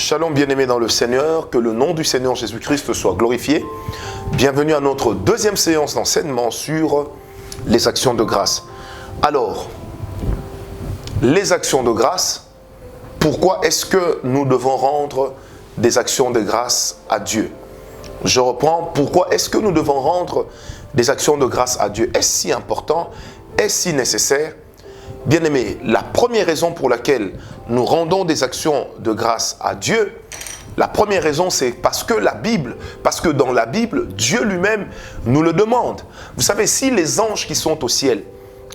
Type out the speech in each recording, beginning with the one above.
Shalom bien-aimés dans le Seigneur, que le nom du Seigneur Jésus-Christ soit glorifié. Bienvenue à notre deuxième séance d'enseignement sur les actions de grâce. Alors, les actions de grâce, pourquoi est-ce que nous devons rendre des actions de grâce à Dieu? Je reprends, pourquoi est-ce que nous devons rendre des actions de grâce à Dieu? Est-ce si important? Est-ce si nécessaire? Bien-aimés, la première raison pour laquelle nous rendons des actions de grâce à Dieu, la première raison, c'est parce que dans la Bible, Dieu lui-même nous le demande. Vous savez, si les anges qui sont au ciel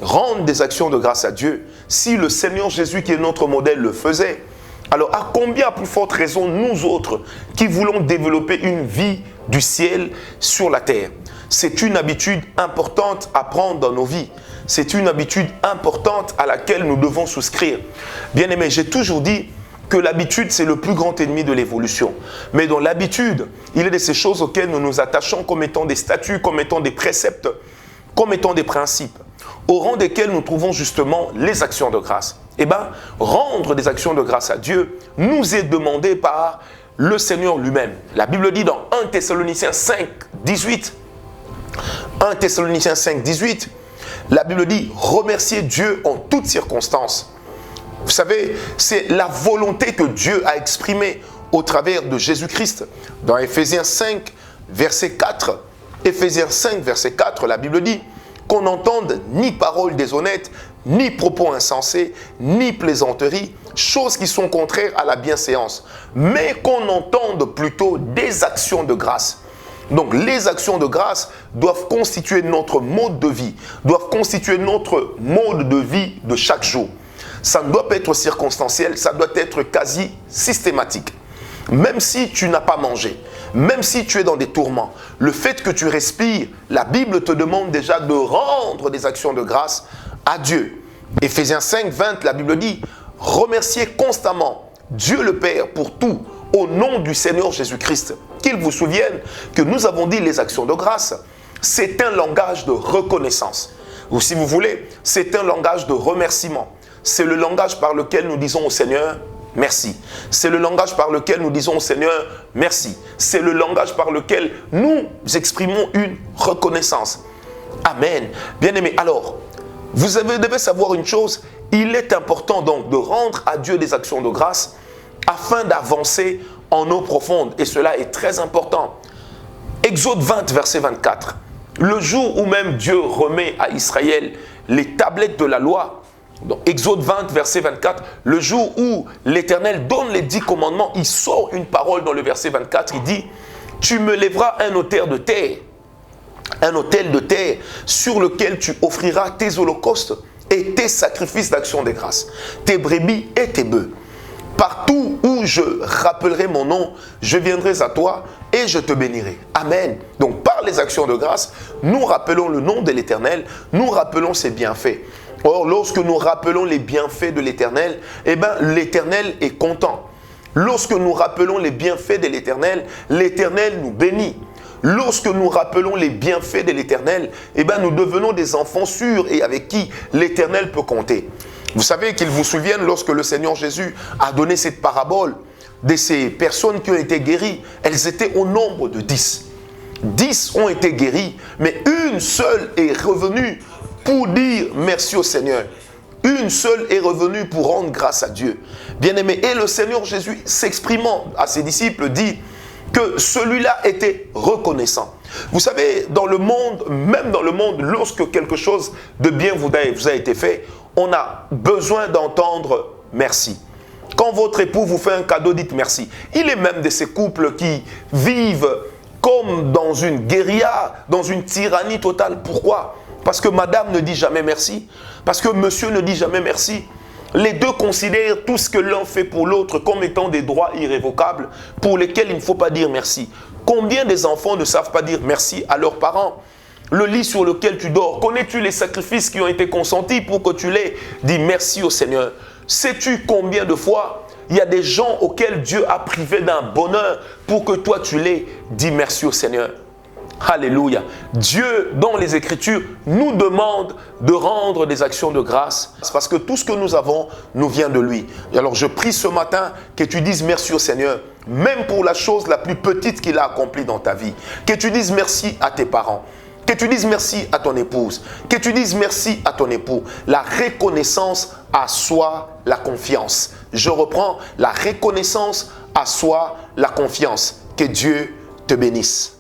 rendent des actions de grâce à Dieu, si le Seigneur Jésus qui est notre modèle le faisait, alors à combien plus forte raison nous autres qui voulons développer une vie du ciel sur la terre? C'est une habitude importante à prendre dans nos vies. C'est une habitude importante à laquelle nous devons souscrire. Bien-aimés, j'ai toujours dit que l'habitude, c'est le plus grand ennemi de l'évolution. Mais dans l'habitude, il est de ces choses auxquelles nous nous attachons comme étant des statuts, comme étant des préceptes, comme étant des principes, au rang desquels nous trouvons justement les actions de grâce. Eh bien, rendre des actions de grâce à Dieu nous est demandé par le Seigneur lui-même. La Bible dit dans 1 Thessaloniciens 5, 18, 1 Thessaloniciens 5, 18, la Bible dit « Remerciez Dieu en toutes circonstances ». Vous savez, c'est la volonté que Dieu a exprimée au travers de Jésus-Christ. Dans Éphésiens 5, verset 4, Éphésiens 5, verset 4, la Bible dit « Qu'on n'entende ni paroles déshonnêtes, ni propos insensés, ni plaisanteries, choses qui sont contraires à la bienséance, mais qu'on entende plutôt des actions de grâce. » Donc, les actions de grâce doivent constituer notre mode de vie, doivent constituer notre mode de vie de chaque jour. Ça ne doit pas être circonstanciel, ça doit être quasi systématique. Même si tu n'as pas mangé, même si tu es dans des tourments, le fait que tu respires, la Bible te demande déjà de rendre des actions de grâce à Dieu. Éphésiens 5, 20, la Bible dit « Remerciez constamment Dieu le Père pour tout, au nom du Seigneur Jésus-Christ. » Qu'il vous souvienne que nous avons dit les actions de grâce. C'est un langage de reconnaissance. Ou si vous voulez, c'est un langage de remerciement. C'est le langage par lequel nous disons au Seigneur « merci ». C'est le langage par lequel nous disons au Seigneur « merci ». C'est le langage par lequel nous exprimons une reconnaissance. Amen. Bien-aimés, alors, vous devez savoir une chose, il est important donc de rendre à Dieu des actions de grâce afin d'avancer en eau profonde. Et cela est très important. Exode 20, verset 24. Le jour où même Dieu remet à Israël les tablettes de la loi, donc Exode 20, verset 24, le jour où l'Éternel donne les 10 commandements, il sort une parole dans le verset 24, il dit « Tu me lèveras un autel de terre sur lequel tu offriras tes holocaustes et tes sacrifices d'action de grâce, tes brebis et tes bœufs. Partout où je rappellerai mon nom, je viendrai à toi et je te bénirai. » Amen. Donc par les actions de grâce, nous rappelons le nom de l'Éternel, nous rappelons ses bienfaits. Or, lorsque nous rappelons les bienfaits de l'Éternel, eh bien, l'Éternel est content. Lorsque nous rappelons les bienfaits de l'Éternel, l'Éternel nous bénit. Lorsque nous rappelons les bienfaits de l'Éternel, eh bien, nous devenons des enfants sûrs et avec qui l'Éternel peut compter. Vous savez qu'il vous souvienne lorsque le Seigneur Jésus a donné cette parabole de ces personnes qui ont été guéries, elles étaient au nombre de 10. 10 ont été guéries, mais une seule est revenue pour dire merci au Seigneur. Une seule est revenue pour rendre grâce à Dieu. Bien-aimé, et le Seigneur Jésus, s'exprimant à ses disciples, dit que celui-là était reconnaissant. Vous savez, dans le monde, même dans le monde, lorsque quelque chose de bien vous a été fait, on a besoin d'entendre merci. Quand votre époux vous fait un cadeau, dites merci. Il est même de ces couples qui vivent comme dans une guérilla, dans une tyrannie totale. Pourquoi? Parce que madame ne dit jamais merci. Parce que monsieur ne dit jamais merci. Les deux considèrent tout ce que l'un fait pour l'autre comme étant des droits irrévocables pour lesquels il ne faut pas dire merci. Combien des enfants ne savent pas dire merci à leurs parents? Le lit sur lequel tu dors, connais-tu les sacrifices qui ont été consentis pour que tu l'aies? Dis merci au Seigneur. Sais-tu combien de fois il y a des gens auxquels Dieu a privé d'un bonheur pour que toi tu l'aies? Dis merci au Seigneur. Alléluia. Dieu, dans les Écritures, nous demande de rendre des actions de grâce parce que tout ce que nous avons nous vient de lui. Et alors je prie ce matin que tu dises merci au Seigneur, même pour la chose la plus petite qu'il a accomplie dans ta vie. Que tu dises merci à tes parents. Que tu dises merci à ton épouse. Que tu dises merci à ton époux. La reconnaissance assoit la confiance. Je reprends, la reconnaissance assoit la confiance. Que Dieu te bénisse.